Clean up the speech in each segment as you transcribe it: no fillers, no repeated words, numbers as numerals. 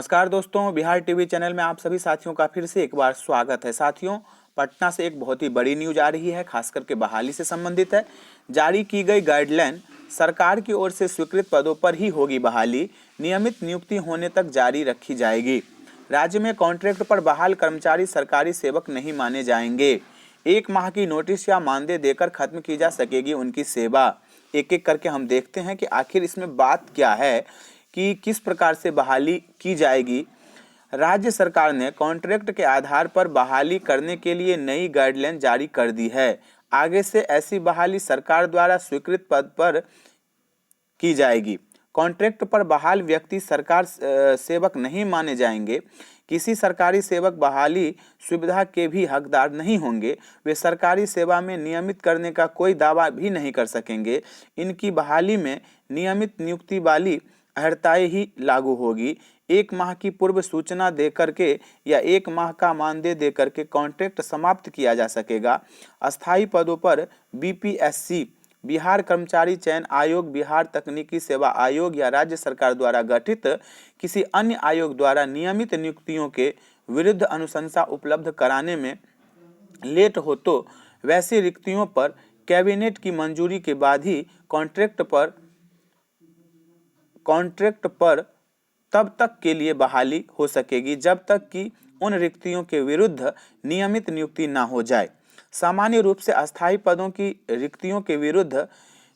नमस्कार दोस्तों, Bihar TV channel में आप सभी साथियों का फिर से एक बार स्वागत है। साथियों, पटना से एक बहुत ही बड़ी न्यूज आ रही है, खास करके बहाली से संबंधित है। जारी की गई गाइडलाइन, सरकार की ओर से स्वीकृत पदों पर ही होगी बहाली, नियमित नियुक्ति होने तक जारी रखी जाएगी। राज्य में कॉन्ट्रैक्ट पर बहाल कर्मचारी सरकारी सेवक नहीं माने जाएंगे। 1 माह की नोटिस या मानदेय देकर खत्म की जा सकेगी उनकी सेवा। एक एक करके हम देखते हैं कि आखिर इसमें बात क्या है कि किस प्रकार से बहाली की जाएगी। राज्य सरकार ने कॉन्ट्रैक्ट के आधार पर बहाली करने के लिए नई गाइडलाइन जारी कर दी है। आगे से ऐसी बहाली सरकार द्वारा स्वीकृत पद पर की जाएगी। कॉन्ट्रैक्ट पर बहाल व्यक्ति सरकार सेवक नहीं माने जाएंगे। किसी सरकारी सेवक बहाली सुविधा के भी हकदार नहीं होंगे। वे सरकारी सेवा में नियमित करने का कोई दावा भी नहीं कर सकेंगे। इनकी बहाली में नियमित नियुक्ति वाली अर्हताएं ही लागू होगी। 1 माह की पूर्व सूचना देकर के या 1 माह का मानदेय देकर के कॉन्ट्रैक्ट समाप्त किया जा सकेगा। अस्थायी पदों पर बीपीएससी, बिहार कर्मचारी चयन आयोग, बिहार तकनीकी सेवा आयोग या राज्य सरकार द्वारा गठित किसी अन्य आयोग द्वारा नियमित नियुक्तियों के विरुद्ध अनुशंसा उपलब्ध कराने में लेट हो तो वैसी रिक्तियों पर कैबिनेट की मंजूरी के बाद ही कॉन्ट्रैक्ट पर तब तक के लिए बहाली हो सकेगी जब तक कि उन रिक्तियों के विरुद्ध नियमित नियुक्ति न हो जाए। सामान्य रूप से अस्थायी पदों की रिक्तियों के विरुद्ध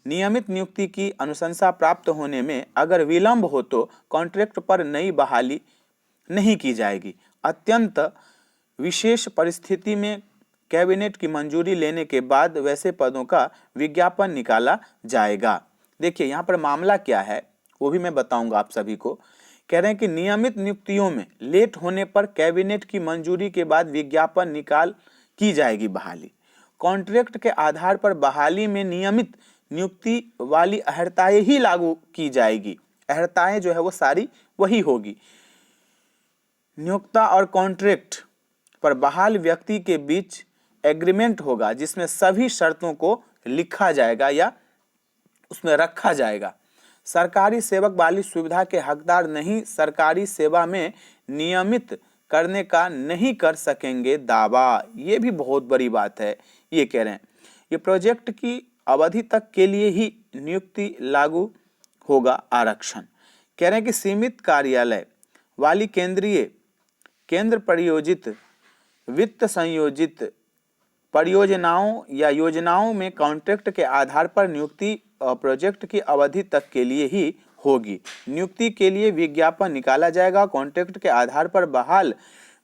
नियमित नियुक्ति की अनुशंसा प्राप्त होने में अगर विलंब हो तो कॉन्ट्रैक्ट पर नई बहाली नहीं की जाएगी। अत्यंत विशेष परिस्थिति में कैबिनेट की मंजूरी लेने के बाद वैसे पदों का विज्ञापन निकाला जाएगा। देखिए, यहाँ पर मामला क्या है वो भी मैं बताऊंगा आप सभी को। कह रहे हैं कि नियमित नियुक्तियों में लेट होने पर कैबिनेट की मंजूरी के बाद विज्ञापन निकाल की जाएगी बहाली। कॉन्ट्रैक्ट के आधार पर बहाली में नियमित नियुक्ति वाली अर्हताएं ही लागू की जाएगी। अर्हताएं जो है वो सारी वही होगी। नियोक्ता और कॉन्ट्रैक्ट पर बहाल व्यक्ति के बीच एग्रीमेंट होगा जिसमें सभी शर्तों को लिखा जाएगा या उसमें रखा जाएगा। सरकारी सेवक वाली सुविधा के हकदार नहीं सरकारी सेवा में नियमित करने का नहीं कर सकेंगे दावा। ये भी बहुत बड़ी बात है। ये कह रहे हैं ये प्रोजेक्ट की अवधि तक के लिए ही नियुक्ति लागू होगा। आरक्षण कह रहे हैं कि सीमित कार्यालय वाली केंद्र प्रायोजित वित्त संयोजित परियोजनाओं या योजनाओं में कॉन्ट्रैक्ट के आधार पर नियुक्ति प्रोजेक्ट की अवधि तक के लिए ही होगी। नियुक्ति के लिए विज्ञापन निकाला जाएगा। कॉन्ट्रैक्ट के आधार पर बहाल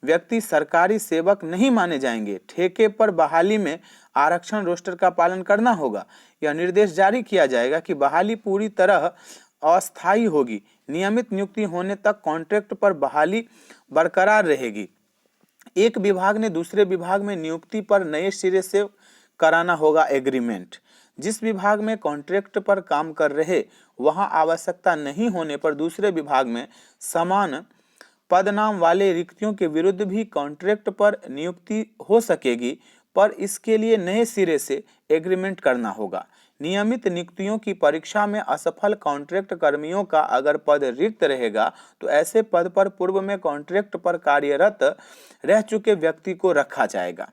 व्यक्ति सरकारी सेवक नहीं माने जाएंगे। ठेके पर बहाली में आरक्षण रोस्टर का पालन करना होगा। यह निर्देश जारी किया जाएगा कि बहाली पूरी तरह अस्थायी होगी। नियमित नियुक्ति होने तक कॉन्ट्रैक्ट पर बहाली बरकरार रहेगी। एक विभाग ने दूसरे विभाग में नियुक्ति पर नए सिरे से कराना होगा एग्रीमेंट। जिस विभाग में कॉन्ट्रैक्ट पर काम कर रहे वहां आवश्यकता नहीं होने पर दूसरे विभाग में समान पदनाम वाले रिक्तियों के विरुद्ध भी कॉन्ट्रैक्ट पर नियुक्ति हो सकेगी, पर इसके लिए नए सिरे से एग्रीमेंट करना होगा। नियमित नियुक्तियों की परीक्षा में असफल कॉन्ट्रैक्ट कर्मियों का अगर पद रिक्त रहेगा तो ऐसे पद पर पूर्व में कॉन्ट्रैक्ट पर कार्यरत रह चुके व्यक्ति को रखा जाएगा।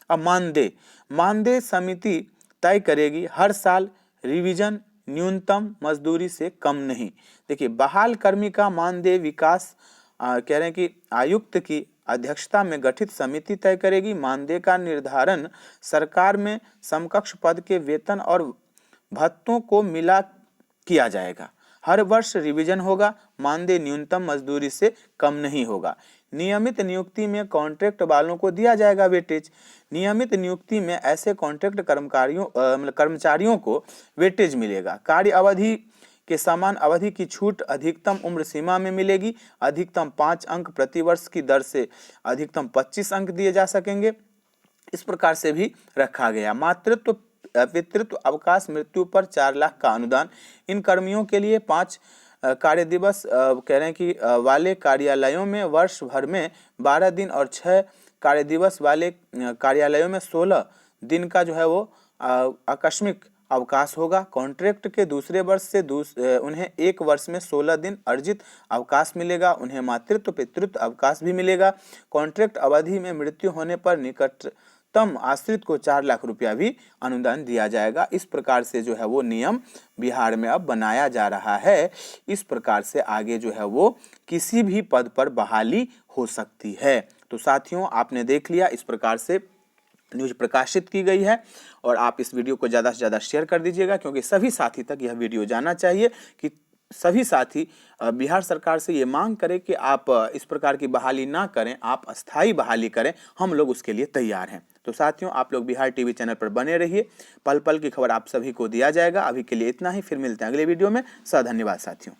अब मानदेय समिति तय करेगी। हर साल रिवीजन, न्यूनतम मजदूरी से कम नहीं। देखिए, बहाल कर्मी का मानदेय विकास कह रहे हैं कि आयुक्त की अध्यक्षता में गठित समिति तय करेगी। मानदेय का निर्धारण सरकार में समकक्ष पद के वेतन और भत्तों को मिला किया जाएगा। हर वर्ष रिवीजन होगा। मानदेय न्यूनतम मजदूरी से कम नहीं होगा। नियमित नियुक्ति में कॉन्ट्रैक्ट वालों को दिया जाएगा वेटेज। नियमित नियुक्ति में ऐसे कॉन्ट्रैक्ट कर्मचारियों को वेटेज मिलेगा। कार्य अवधि के समान अवधि की छूट अधिकतम उम्र सीमा में मिलेगी। अधिकतम 5 अंक प्रति वर्ष की दर से अधिकतम 25 अंक दिए जा सकेंगे। इस प्रकार से भी रखा गया। मातृत्व, पितृत्व, अवकाश, मृत्यु पर 4 लाख का अनुदान। इन कर्मियों के लिए 5 कार्य दिवस कह रहे हैं कि वाले कार्यालयों में वर्ष भर में 12 दिन और 6 कार्य दिवस वाले कार्यालयों में 16 दिन का जो है वो आकस्मिक अवकाश होगा। कॉन्ट्रैक्ट के दूसरे वर्ष से उन्हें 1 वर्ष में 16 दिन अर्जित अवकाश मिलेगा। उन्हें मातृत्व पितृत्व अवकाश भी मिलेगा। कॉन्ट्रैक्ट अवधि में मृत्यु होने पर निकटतम आश्रित को 4 लाख रुपया भी अनुदान दिया जाएगा। इस प्रकार से जो है वो नियम बिहार में अब बनाया जा रहा है। इस प्रकार से आगे जो है वो किसी भी पद पर बहाली हो सकती है। तो साथियों, आपने देख लिया, इस प्रकार से न्यूज प्रकाशित की गई है और आप इस वीडियो को ज़्यादा से ज़्यादा शेयर कर दीजिएगा, क्योंकि सभी साथी तक यह वीडियो जाना चाहिए कि सभी साथी बिहार सरकार से ये मांग करें कि आप इस प्रकार की बहाली ना करें, आप अस्थायी बहाली करें। हम लोग उसके लिए तैयार हैं। तो साथियों, आप लोग बिहार टीवी चैनल पर बने रहिए, पल पल की खबर आप सभी को दिया जाएगा। अभी के लिए इतना ही, फिर मिलते हैं अगले वीडियो में। धन्यवाद साथियों।